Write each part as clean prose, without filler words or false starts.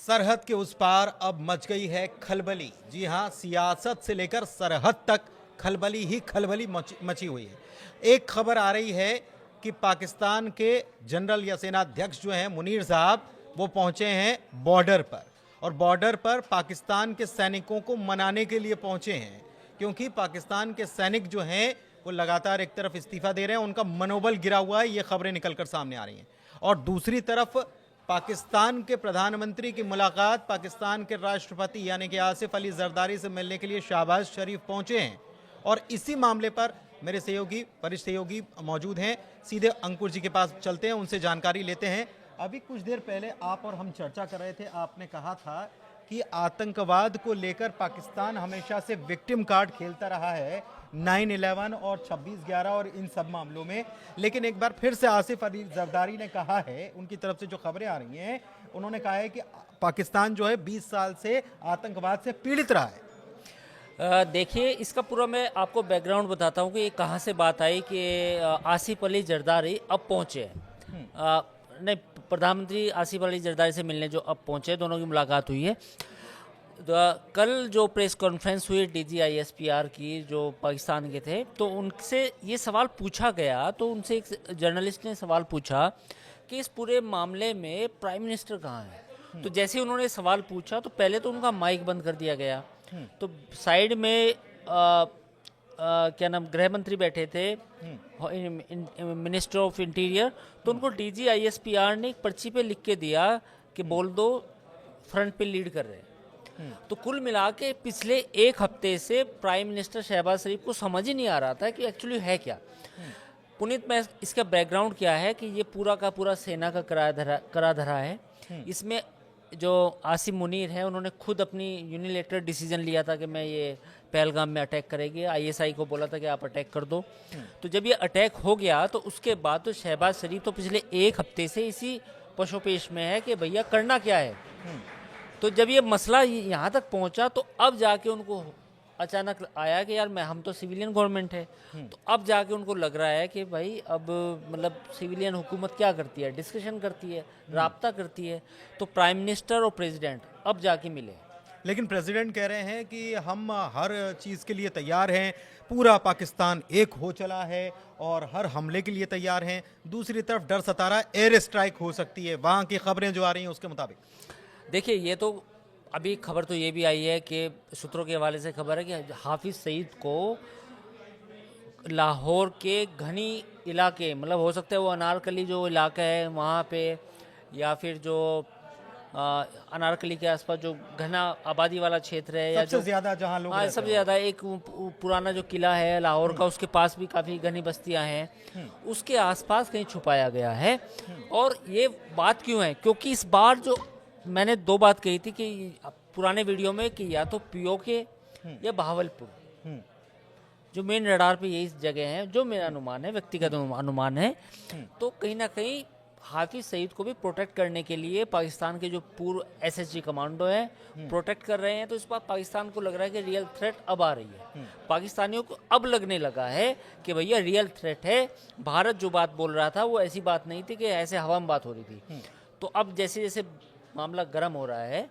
सरहद के उस पार अब मच गई है खलबली। जी हां, सियासत से लेकर सरहद तक खलबली ही खलबली मची हुई है। एक खबर आ रही है कि पाकिस्तान के जनरल या सेनाध्यक्ष जो हैं मुनीर साहब, वो पहुंचे हैं बॉर्डर पर, और बॉर्डर पर पाकिस्तान के सैनिकों को मनाने के लिए पहुंचे हैं, क्योंकि पाकिस्तान के सैनिक जो हैं वो लगातार एक तरफ इस्तीफा दे रहे हैं, उनका मनोबल गिरा हुआ है, ये खबरें निकलकर सामने आ रही हैं। और दूसरी तरफ पाकिस्तान के प्रधानमंत्री की मुलाकात पाकिस्तान के राष्ट्रपति यानी कि आसिफ अली जरदारी से मिलने के लिए शहबाज शरीफ पहुंचे हैं। और इसी मामले पर मेरे सहयोगी, वरिष्ठ सहयोगी मौजूद हैं। सीधे अंकुर जी के पास चलते हैं, उनसे जानकारी लेते हैं। अभी कुछ देर पहले आप और हम चर्चा कर रहे थे, आपने कहा था कि आतंकवाद को लेकर पाकिस्तान हमेशा से विक्टिम कार्ड खेलता रहा है, 9/11 और 26/11 और इन सब मामलों में। लेकिन एक बार फिर से आसिफ अली जरदारी ने कहा है, उनकी तरफ से जो खबरें आ रही हैं, उन्होंने कहा है कि पाकिस्तान जो है 20 साल से आतंकवाद से पीड़ित रहा है। देखिए, इसका पूरा मैं आपको बैकग्राउंड बताता हूँ कि ये कहाँ से बात आई कि आसिफ अली जरदारी अब पहुँचे हैं। नहीं, प्रधानमंत्री आसिफ अली जरदारी से मिलने जो अब पहुँचे, दोनों की मुलाकात हुई है। कल जो प्रेस कॉन्फ्रेंस हुई DGISPR की, जो पाकिस्तान के थे, तो उनसे ये सवाल पूछा गया, तो उनसे एक जर्नलिस्ट ने सवाल पूछा कि इस पूरे मामले में प्राइम मिनिस्टर कहाँ है। तो जैसे उन्होंने सवाल पूछा तो पहले तो उनका माइक बंद कर दिया गया। तो साइड में क्या नाम, गृह मंत्री बैठे थे, मिनिस्टर ऑफ इंटीरियर, तो उनको DGISPR ने एक पर्ची पे लिख के दिया कि बोल दो फ्रंट पे लीड कर रहे हैं। तो कुल मिला के पिछले एक हफ्ते से प्राइम मिनिस्टर शहबाज शरीफ को समझ ही नहीं आ रहा था कि एक्चुअली है क्या। पुनीत, मैं इसका बैकग्राउंड क्या है कि ये पूरा का पूरा सेना का करा धरा है। इसमें जो आसिम मुनीर है, उन्होंने खुद अपनी यूनिलेटरल डिसीजन लिया था कि मैं ये पहलगाम में अटैक करेंगे। ISI को बोला था कि आप अटैक कर दो। तो जब ये अटैक हो गया तो उसके बाद तो शहबाज शरीफ तो पिछले एक हफ्ते से इसी पशोपेश में है कि भैया करना क्या है। तो जब ये मसला यहाँ तक पहुँचा तो अब जाके उनको अचानक आया कि यार हम तो सिविलियन गवर्नमेंट है। तो अब जाके उनको लग रहा है कि भाई अब मतलब सिविलियन हुकूमत क्या करती है, डिस्कशन करती है, राब्ता करती है। तो प्राइम मिनिस्टर और प्रेसिडेंट अब जाके मिले। लेकिन प्रेसिडेंट कह रहे हैं कि हम हर चीज़ के लिए तैयार हैं, पूरा पाकिस्तान एक हो चला है और हर हमले के लिए तैयार हैं। दूसरी तरफ डर सता रहा है, एयर स्ट्राइक हो सकती है, वहाँ की खबरें जो आ रही हैं उसके मुताबिक। देखिए, ये तो अभी खबर तो ये भी आई है कि सूत्रों के हवाले से खबर है कि हाफिज़ सईद को लाहौर के घनी इलाके, मतलब हो सकता है वो अनारकली जो इलाका है वहाँ पे, या फिर जो अनारकली के आसपास जो घना आबादी वाला क्षेत्र है, या जो ज़्यादा जहाँ लोग रहते हैं, सबसे ज़्यादा एक पुराना जो किला है लाहौर का, उसके पास भी काफ़ी घनी बस्तियाँ हैं, उसके आसपास कहीं छुपाया गया है। और ये बात क्यों है, क्योंकि इस बार जो मैंने दो बात कही थी कि पुराने वीडियो में कि या तो POK या बहावलपुर जो मेन रडार पे यही जगह है, जो मेरा अनुमान है, व्यक्तिगत अनुमान है। तो कहीं ना कहीं हाफिज सईद को भी प्रोटेक्ट करने के लिए पाकिस्तान के जो पूर्व SSG कमांडो है प्रोटेक्ट कर रहे हैं। तो इस बार पाकिस्तान को लग रहा है कि रियल थ्रेट अब आ रही है। पाकिस्तानियों को अब लगने लगा है कि भैया रियल थ्रेट है। भारत जो बात बोल रहा था वो ऐसी बात नहीं थी कि ऐसे हवा में बात हो रही थी। तो अब जैसे जैसे मामला गर्म हो रहा है,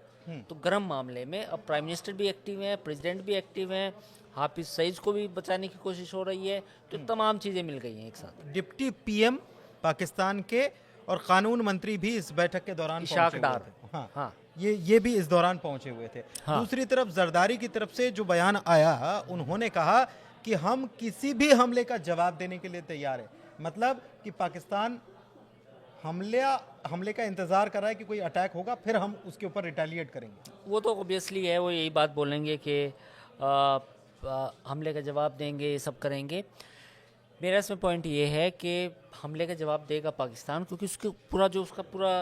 तो गर्म मामले में अब प्राइम मिनिस्टर भी एक्टिव है, प्रेसिडेंट भी एक्टिव है, हाफिज सईद को भी बचाने की कोशिश हो रही है। तो तमाम चीज़ें मिल गई हैं एक साथ। डिप्टी PM पाकिस्तान के और कानून मंत्री भी इस बैठक के दौरान इशाक डार, हाँ, ये भी इस दौरान पहुंचे हुए थे। हाँ। दूसरी तरफ जरदारी की तरफ से जो बयान आया, उन्होंने कहा कि हम किसी भी हमले का जवाब देने के लिए तैयार है। मतलब कि पाकिस्तान हमले का इंतजार कर रहा है कि कोई अटैक होगा, फिर हम उसके ऊपर रिटेलिएट करेंगे। वो तो ऑब्वियसली है, वो यही बात बोलेंगे कि हमले का जवाब देंगे, ये सब करेंगे। मेरा इसमें पॉइंट ये है कि हमले का जवाब देगा पाकिस्तान, क्योंकि उसके पूरा जो उसका पूरा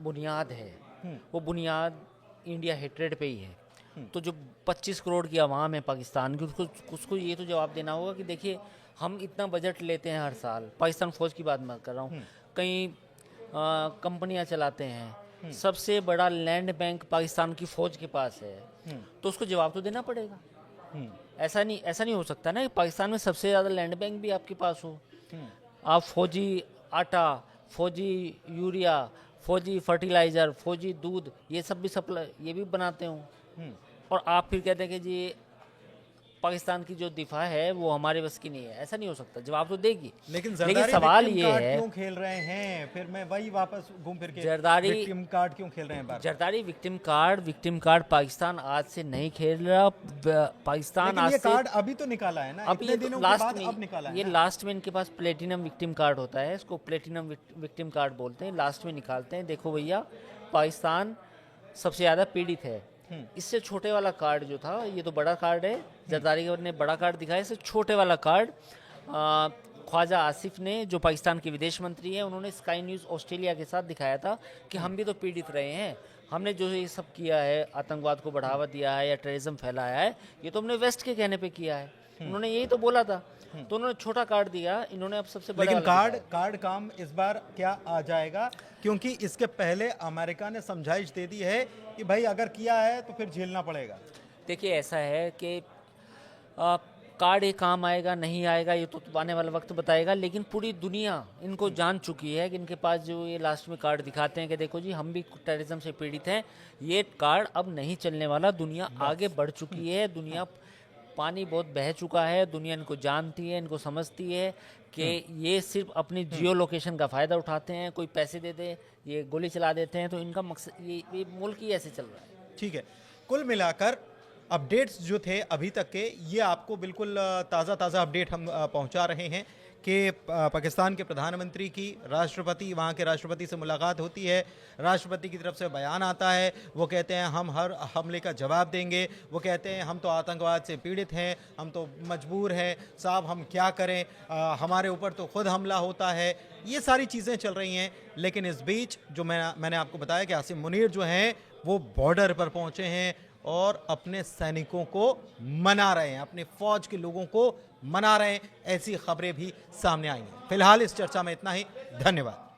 बुनियाद है वो बुनियाद इंडिया हेट्रेड पे ही है। तो जो 25 करोड़ की आवाम है पाकिस्तान की, उसको ये तो जवाब देना होगा कि देखिए हम इतना बजट लेते हैं हर साल, पाकिस्तान फ़ौज की बात मैं कर रहा हूँ, कई कंपनियां चलाते हैं, सबसे बड़ा लैंड बैंक पाकिस्तान की फ़ौज के पास है, तो उसको जवाब तो देना पड़ेगा। ऐसा नहीं हो सकता ना कि पाकिस्तान में सबसे ज़्यादा लैंड बैंक भी आपके पास हो, आप फौजी आटा, फौजी यूरिया, फौजी फर्टिलाइज़र, फौजी दूध, ये सब भी सप्लाई, ये भी बनाते हूँ। और आप फिर कहते हैं कि जी पाकिस्तान की जो दिफा है वो हमारे बस की नहीं है। ऐसा नहीं हो सकता, जवाब तो देगी। लेकिन जरदारी सवाल विक्टिम ये कार्ड है, क्यों खेल रहे हैं? फिर मैं वही वापस घूम फिर के जरदारी विक्टिम कार्ड क्यों खेल रहे हैं बार? जरदारी विक्टिम कार्ड पाकिस्तान आज से नहीं खेल रहा। पाकिस्तान लेकिन आज ये से कार्ड अभी तो निकाला है ना, अब इतने ये तो दिनों के लास्ट बाद में, अब निकाला है ये ना? लास्ट में इनके पास प्लेटिनम विक्टिम कार्ड होता है, इसको प्लेटिनम विक्टिम कार्ड बोलते हैं, लास्ट में निकालते हैं। देखो भैया, पाकिस्तान सबसे ज़्यादा पीड़ित है। इससे छोटे वाला कार्ड जो था, ये तो बड़ा कार्ड है, जरदारी ने बड़ा कार्ड दिखाया। इससे छोटे वाला कार्ड ख्वाजा आसिफ ने, जो पाकिस्तान के विदेश मंत्री हैं, उन्होंने स्काई न्यूज़ ऑस्ट्रेलिया के साथ दिखाया था कि हम भी तो पीड़ित रहे हैं, हमने जो ये सब किया है, आतंकवाद को बढ़ावा दिया है या टेररिज्म फैलाया है, ये तो हमने वेस्ट के कहने पे किया है। उन्होंने यही तो बोला था। तो उन्होंने छोटा कार्ड दिया, इन्होंने अब सबसे बड़ा लेकिन वाला कार्ड काम इस बार क्या आ जाएगा? क्योंकि इसके पहले अमेरिका ने समझाइश दे दी है कि भाई अगर किया है तो फिर झेलना पड़ेगा। देखिए, ऐसा है कि कार्ड ये काम आएगा नहीं आएगा ये तो आने वाला वक्त बताएगा, लेकिन पूरी दुनिया इनको जान चुकी है कि इनके पास जो ये लास्ट में कार्ड दिखाते हैं कि देखो जी हम भी टेररिज्म से पीड़ित हैं, ये कार्ड अब नहीं चलने वाला। दुनिया आगे बढ़ चुकी है, दुनिया पानी बहुत बह चुका है, दुनिया इनको जानती है, इनको समझती है कि ये सिर्फ अपनी जियो लोकेशन का फ़ायदा उठाते हैं। कोई पैसे दे दे, ये गोली चला देते हैं, तो इनका मकसद ये मुल्क ही ऐसे चल रहा है। ठीक है, कुल मिलाकर अपडेट्स जो थे अभी तक के, ये आपको बिल्कुल ताज़ा अपडेट हम पहुंचा रहे हैं कि पाकिस्तान के प्रधानमंत्री की राष्ट्रपति, वहाँ के राष्ट्रपति से मुलाकात होती है, राष्ट्रपति की तरफ से बयान आता है, वो कहते हैं हम हर हमले का जवाब देंगे, वो कहते हैं हम तो आतंकवाद से पीड़ित हैं, हम तो मजबूर हैं, साहब हम क्या करें, हमारे ऊपर तो खुद हमला होता है। ये सारी चीज़ें चल रही हैं, लेकिन इस बीच जो मैंने आपको बताया कि आसिम मुनीर जो हैं वो बॉर्डर पर पहुँचे हैं और अपने सैनिकों को मना रहे हैं, अपने फौज के लोगों को मना रहे हैं। ऐसी खबरें भी सामने आई हैं। फिलहाल इस चर्चा में इतना ही। धन्यवाद।